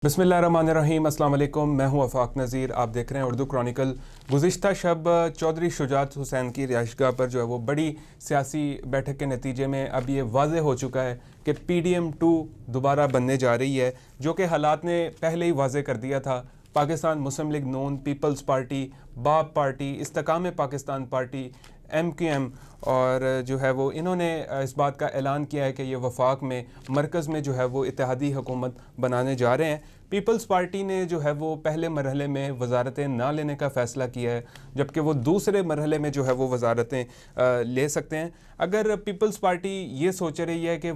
बिस्मिल्लाहिर्रहमानिर्रहीम, अस्सलाम वालेकुम। मैं हूं आफाक नज़ीर। आप देख रहे हैं उर्दू क्रॉनिकल। गुज़िश्ता शब चौधरी शुजात हुसैन की रिहाइशगाह पर जो है वो बड़ी सियासी बैठक के नतीजे में अब ये वाज़ेह हो चुका है कि PDM-2 दोबारा बनने जा रही है, जो कि हालात ने पहले ही वाज़ेह कर दिया था। पाकिस्तान मुस्लिम लीग नून, पीपल्स पार्टी, बाप पार्टी, इस्तेकाम पाकिस्तान पार्टी, MQM और जो है वो इन्होंने इस बात का ऐलान किया है कि ये वफाक में मरकज़ में जो है वो इत्तेहादी हुकूमत बनाने जा रहे हैं। पीपल्स पार्टी ने जो है वो पहले मरहले में वजारतें ना लेने का फ़ैसला किया है, जबकि वो दूसरे मरहले में जो है वो वजारतें ले सकते हैं। अगर पीपल्स पार्टी ये सोच रही है कि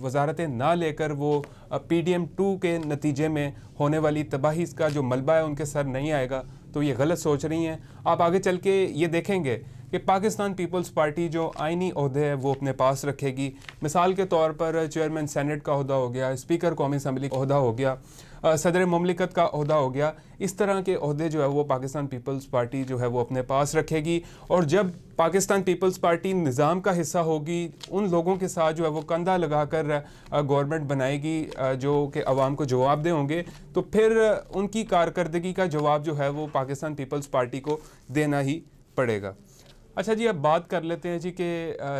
वजारतें ना लेकर वो PDM-2 के नतीजे में होने वाली तबाही का जो मलबा है उनके सर नहीं आएगा, तो ये गलत सोच रही हैं। आप आगे चल के ये देखेंगे कि पाकिस्तान पीपल्स पार्टी जो आइनी ओहदे है वो अपने पास रखेगी। मिसाल के तौर पर चेयरमैन सेनेट का ओहदा हो गया, स्पीकर कौमी असम्बली का ओहदा हो गया, सदर ममलिकत का ओहदा हो गया। इस तरह के ओहदे जो है वो पाकिस्तान पीपल्स पार्टी जो है वो अपने पास रखेगी। और जब पाकिस्तान पीपल्स पार्टी निज़ाम का हिस्सा होगी, उन लोगों के साथ जो है वो कंधा लगाकर गवर्नमेंट बनाएगी जो कि अवाम को जवाबदेह होंगे, तो फिर उनकी कारकर्दगी का जवाब जो है वो पाकिस्तान पीपल्स पार्टी को देना ही पड़ेगा। अच्छा जी, अब बात कर लेते हैं जी कि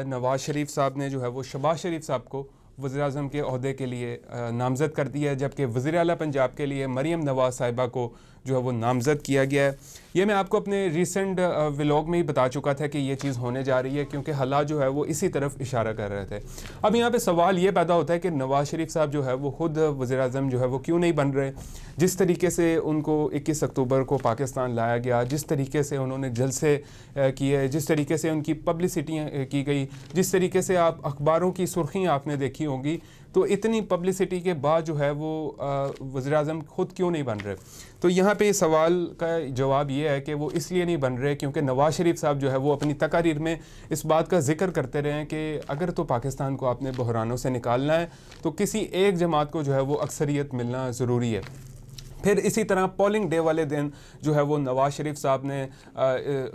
नवाज़ शरीफ साहब ने जो है वो शहबाज शरीफ साहब को वज़ीर-ए-आज़म के ओहदे के लिए नामज़द कर दिया है, जबकि वज़ीर आला पंजाब के लिए मरीम नवाज़ साहिबा को जो है वो नामज़द किया गया है। ये मैं आपको अपने रीसेंट व्लॉग में ही बता चुका था कि ये चीज़ होने जा रही है, क्योंकि हालात जो है वो इसी तरफ इशारा कर रहे थे। अब यहाँ पे सवाल ये पैदा होता है कि नवाज़ शरीफ साहब जो है वो ख़ुद वज़ीर-ए-आज़म जो है वो क्यों नहीं बन रहे। जिस तरीके से उनको 21 अक्टूबर को पाकिस्तान लाया गया, जिस तरीके से उन्होंने जलसे किए, जिस तरीके से उनकी पब्लिसिटी की गई, जिस तरीके से आप अखबारों की सुर्खियाँ आपने देखी होंगी, तो इतनी पब्लिसिटी के बाद जो है वो वज़ीर-ए-आज़म ख़ुद क्यों नहीं बन रहे। तो यहाँ पे सवाल का जवाब ये है कि वो इसलिए नहीं बन रहे क्योंकि नवाज़ शरीफ साहब जो है वो अपनी तकारीर में इस बात का जिक्र करते रहे हैं कि अगर तो पाकिस्तान को आपने बहरानों से निकालना है तो किसी एक जमात को जो है वो अक्सरियत मिलना ज़रूरी है। फिर इसी तरह पोलिंग डे वाले दिन जो है वो नवाज़ शरीफ साहब ने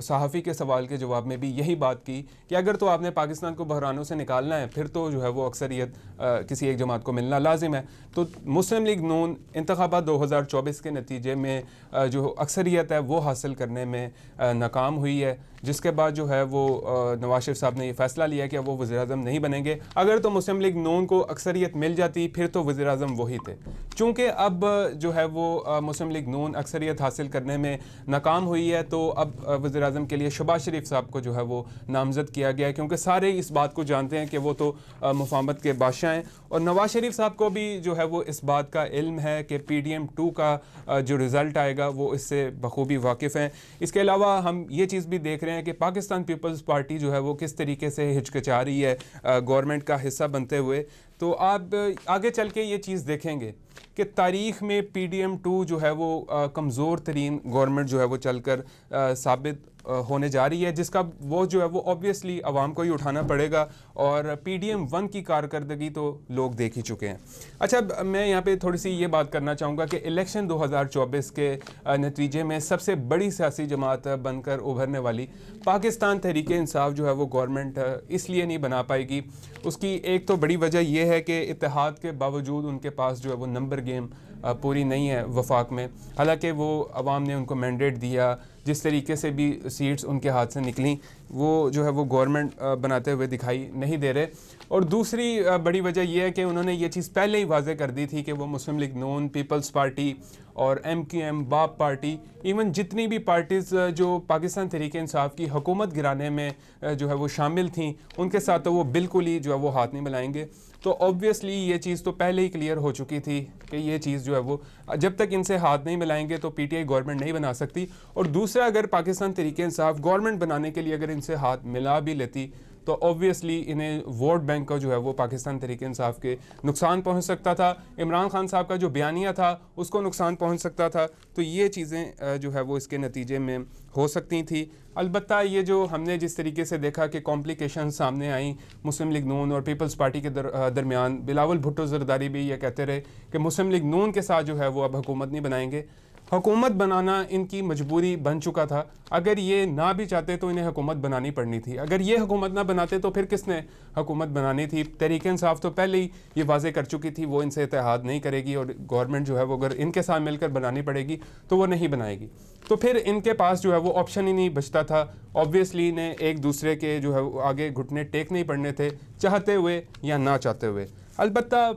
सहाफ़ी के सवाल के जवाब में भी यही बात की कि अगर तो आपने पाकिस्तान को बहरानों से निकालना है फिर तो जो है वो अक्सरियत किसी एक जमात को मिलना लाजिम है। तो मुस्लिम लीग नून इंतखाबात 2024 के नतीजे में जो अक्सरियत है वो हासिल करने में नाकाम हुई है, जिसके बाद जो है वो नवाज़ शरीफ साहब ने ये फ़ैसला लिया कि वो वज़ीर-ए-आज़म नहीं बनेंगे। अगर तो मुस्लिम लीग नून को अक्सरियत मिल जाती फिर तो वज़ीर-ए-आज़म वही थे। चूँकि अब जो है वो मुस्लिम लीग नून अक्सरियत हासिल करने में नाकाम हुई है, तो अब वज़ीर-ए-आज़म के लिए शहबाज शरीफ साहब को जो है वो नामज़द किया गया है, क्योंकि सारे इस बात को जानते हैं कि वो तो मुफाहमत के बादशाह हैं। और नवाज़ शरीफ साहब को भी जो है वो इस बात का इल्म है कि PDM-2 का जो रिज़ल्ट आएगा वो इससे बखूबी वाकिफ़ हैं। इसके अलावा हम ये चीज़ भी देख रहे हैं कि पाकिस्तान पीपल्स पार्टी जो है वो किस तरीके से हिचकिचा रही है गवर्नमेंट का हिस्सा बनते हुए। तो आप आगे चल के ये चीज़ देखेंगे कि तारीख़ में PDM-2 जो है वो कमज़ोर तरीन गवर्नमेंट जो है वो चलकर साबित होने जा रही है, जिसका वो जो है वो ऑब्वियसली आवाम को ही उठाना पड़ेगा। और PDM-1 की कारकर्दगी तो लोग देख ही चुके हैं। अच्छा, मैं यहाँ पे थोड़ी सी ये बात करना चाहूँगा कि इलेक्शन 2024 के नतीजे में सबसे बड़ी सियासी जमात बनकर उभरने वाली पाकिस्तान तहरीक-ए-इंसाफ जो है वो गवर्नमेंट इसलिए नहीं बना पाएगी। उसकी एक तो बड़ी वजह यह है कि इत्तेहाद के बावजूद उनके पास जो है वो नंबर गेम पूरी नहीं है वफाक में। हालांकि वो अवाम ने उनको मैंडेट दिया, जिस तरीके से भी सीट्स उनके हाथ से निकली वो जो है वो गवर्नमेंट बनाते हुए दिखाई नहीं दे रहे। और दूसरी बड़ी वजह यह है कि उन्होंने ये चीज़ पहले ही वाज़ेह कर दी थी कि वो मुस्लिम लीग नून, पीपल्स पार्टी और MQM, बाप पार्टी, इवन जितनी भी पार्टीज़ जो पाकिस्तान तहरीक इंसाफ की हुकूमत गिराने में जो है वो शामिल थी, उनके साथ तो वो बिल्कुल ही जो है वो हाथ नहीं मिलाएंगे। तो ऑब्वियसली ये चीज़ तो पहले ही क्लियर हो चुकी थी कि ये चीज़ जो है वो जब तक इनसे हाथ नहीं मिलाएंगे तो PTI गवर्नमेंट नहीं बना सकती। और दूसरा, अगर पाकिस्तान तहरीक इंसाफ गवर्नमेंट बनाने के लिए अगर इनसे हाथ मिला भी लेती तो ऑब्वियसली इन्हें वोट बैंक का जो है वो पाकिस्तान तहरीक इंसाफ के नुकसान पहुंच सकता था। इमरान खान साहब का जो बयानिया था उसको नुकसान पहुंच सकता था। तो ये चीज़ें जो है वो इसके नतीजे में हो सकती थी। अलबत्ता ये जो हमने जिस तरीके से देखा कि कॉम्प्लिकेशन सामने आई मुस्लिम लीग नून और पीपल्स पार्टी के दरमियान, बिलावल भुट्टो ज़रदारी भी ये कहते रहे कि मुस्लिम लीग नून के साथ जो है वो अब हुकूमत नहीं बनाएंगे। हुकूमत बनाना इनकी मजबूरी बन चुका था। अगर ये ना भी चाहते तो इन्हें हुकूमत बनानी पड़नी थी। अगर ये हुकूमत ना बनाते तो फिर किसने हुकूमत बनानी थी? तहरीक इंसाफ तो पहले ही ये वाजे कर चुकी थी वो इनसे इत्तेहाद नहीं करेगी, और गवर्नमेंट जो है वो अगर इनके साथ मिलकर बनानी पड़ेगी तो वो नहीं बनाएगी। तो फिर इनके पास जो है वो ऑप्शन ही नहीं बचता था। ऑब्वियसली इन्हें एक दूसरे के जो है वो आगे घुटने टेक नहीं पड़ने थे, चाहते हुए या ना चाहते हुए। अलबत्ता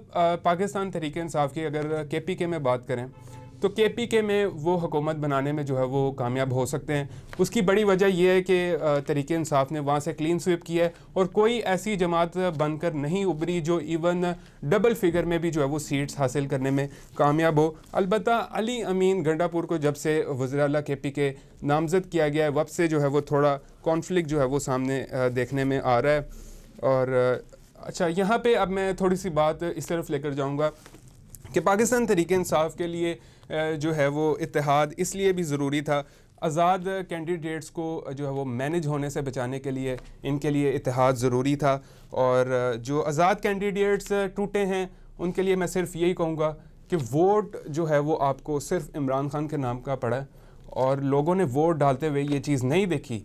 पाकिस्तान तहरीक इंसाफ की अगर KPK में बात करें तो KPK में वो हुकूमत बनाने में जो है वो कामयाब हो सकते हैं। उसकी बड़ी वजह यह है कि तहरीक इंसाफ ने वहाँ से क्लीन स्वीप किया है और कोई ऐसी जमात बनकर नहीं उभरी जो इवन डबल फिगर में भी जो है वो सीट्स हासिल करने में कामयाब हो। अलबत्ता अली अमीन गंडापुर को जब से वज़ीर आला KPK नामज़द किया गया है वब से जो है वो थोड़ा कॉन्फ्लिक्ट जो है वो सामने देखने में आ रहा है। और अच्छा, यहाँ पे अब मैं थोड़ी सी बात इस तरफ लेकर जाऊँगा कि पाकिस्तान तहरीक इंसाफ के लिए जो है वो इत्तेहाद इसलिए भी ज़रूरी था। आज़ाद कैंडिडेट्स को जो है वो मैनेज होने से बचाने के लिए इनके लिए इत्तेहाद ज़रूरी था। और जो आज़ाद कैंडिडेट्स टूटे हैं उनके लिए मैं सिर्फ यही कहूँगा कि वोट जो है वो आपको सिर्फ इमरान खान के नाम का पड़ा है, और लोगों ने वोट डालते हुए ये चीज़ नहीं देखी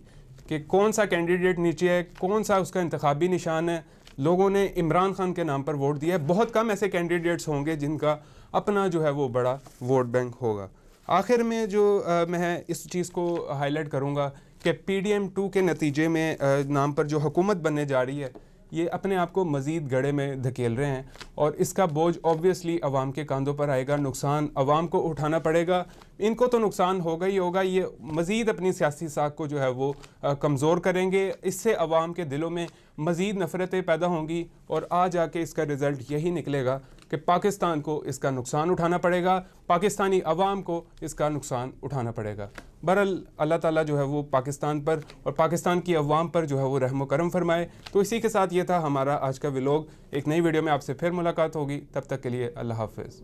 कि कौन सा कैंडिडेट नीचे है, कौन सा उसका इंतखाबी निशान है। लोगों ने इमरान खान के नाम पर वोट दिया है। बहुत कम ऐसे कैंडिडेट्स होंगे जिनका अपना जो है वो बड़ा वोट बैंक होगा। आखिर में जो मैं इस चीज़ को हाईलाइट करूँगा कि PDM2 के नतीजे में नाम पर जो हुकूमत बनने जा रही है ये अपने आप को मज़ीद गड़े में धकेल रहे हैं, और इसका बोझ ऑब्वियसली अवाम के कंधों पर आएगा। नुकसान अवाम को उठाना पड़ेगा। इनको तो नुकसान होगा ही होगा, ये मज़ीद अपनी सियासी साख को जो है वो कमज़ोर करेंगे। इससे अवाम के दिलों में मज़ीद नफ़रतें पैदा होंगी, और आ जाके इसका रिज़ल्ट यही निकलेगा कि पाकिस्तान को इसका नुकसान उठाना पड़ेगा, पाकिस्तानी अवाम को इसका नुकसान उठाना पड़ेगा। बहरहाल अल्लाह ताला जो है वो पाकिस्तान पर और पाकिस्तान की अवाम पर जो है वो रहम करम फरमाए। तो इसी के साथ ये था हमारा आज का व्लॉग। एक नई वीडियो में आपसे फिर मुलाकात होगी, तब तक के लिए अल्लाह हाफ़िज़।